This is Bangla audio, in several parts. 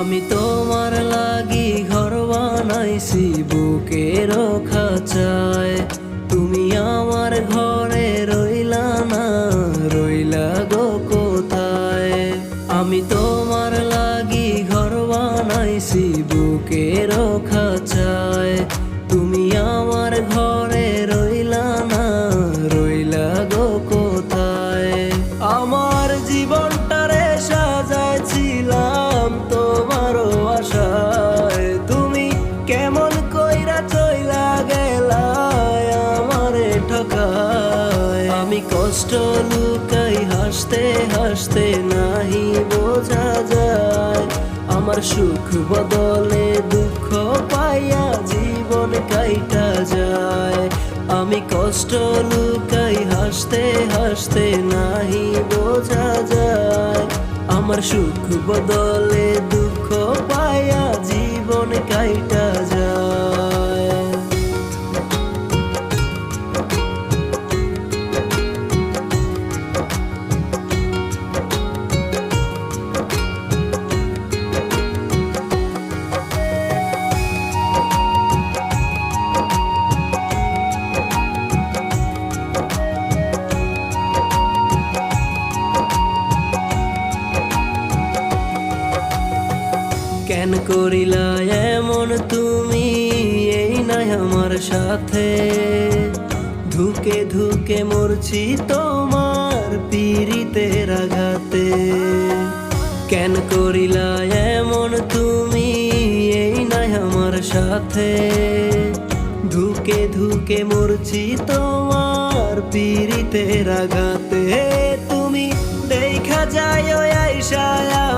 আমি তোমার লাগি ঘর বানাইছি বুকের খাঁচায়, তুমি আমার ঘরে রইলা না, রইলা গো কোথায়। আমি তোমার লাগি ঘর বানাইছি বুকের খাঁচায়, তুমি আমার ঘরে রইলা না, রইলা গো কোথায়। আমার জীবনটারে সাজাইছিলাম তোমারও আশায়, তুমি কেমন কইরা চইলা গেলা আমারে ঠকায়। আমি কষ্ট লুকাই হাসতে হাসতে নাহি বোঝা যায়, আমার সুখ বদলে দুঃখ পাইয়া জীবন কাইটা যায়। আমি কষ্ট লুকাই হাসতে হাসতে নাহি বোঝা যায়, আমার সুখ বদলে দুঃখ পাইয়া জীবন কাইটা যায়। কেন করিলা এমন তুমি, এই নাই আমার সাথে, ধুকে ধুকে মরছি তোমার পীড়িতের আঘাতে। কেন করিলা এমন তুমি, এই নাই আমার সাথে, ধুকে ধুকে মরছি তোমার পীড়িতের আঘাতে। তুমি দেখা যায় আইসা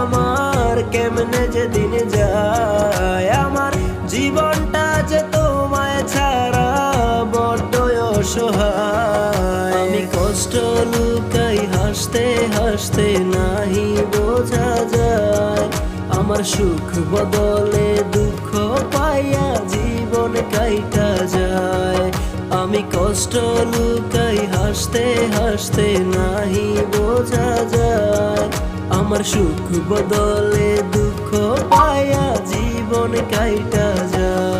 আমার কেমনে যে দিন যায়, আমার জীবনটা যে তোমায় ছাড়া বড্ড অসহায়। আমি কষ্ট লুকাই হাসতে হাসতে নাহি বোঝা যায়, আমার সুখ বদলে দুঃখ পাইয়া জীবন কাইটা যায়। আমি কষ্ট লুকাই হাসতে হাসতে নাহি বোঝা যায়, আমার সুখ বদলে দুঃখ পাইয়া জীবন কাইটা যায়।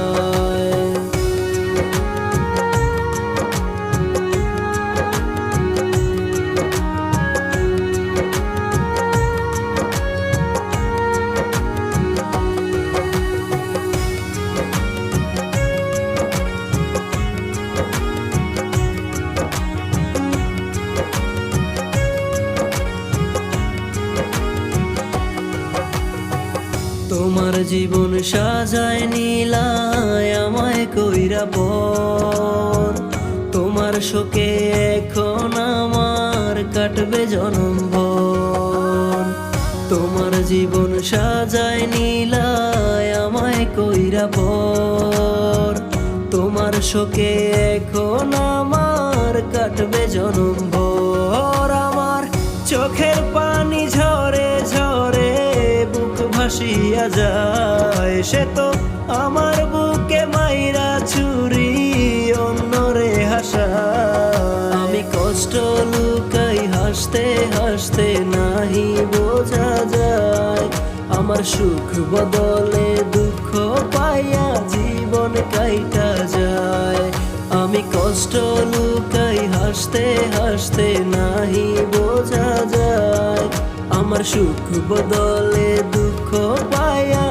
তোমার জীবন সাজায় নিলায় আমায় কইরা পর, তোমার শোকে এখন আমার কাটবে জনমভর। তোমার জীবন সাজায় নিলায় আমায় কইরা পর, তোমার শোকে এখন আমার কাটবে জনমভর। আমার চোখের পানি ঝরে ঝরে বুক ভাসিয়া যায়, সে তো আমার বুকে মাইরা ছুরি অন্যরে হাসায়। আমি কষ্ট লুকাই হাসতে হাসতে নাহি বোঝা যায়, আমার সুখ বদলে দুঃখ পাইয়া জীবন কাইটা যায়। আমি কষ্ট লুকাই হাসতে হাসতে নাহি বোঝা যায়, আমার সুখ বদলে দুঃখ পাইয়া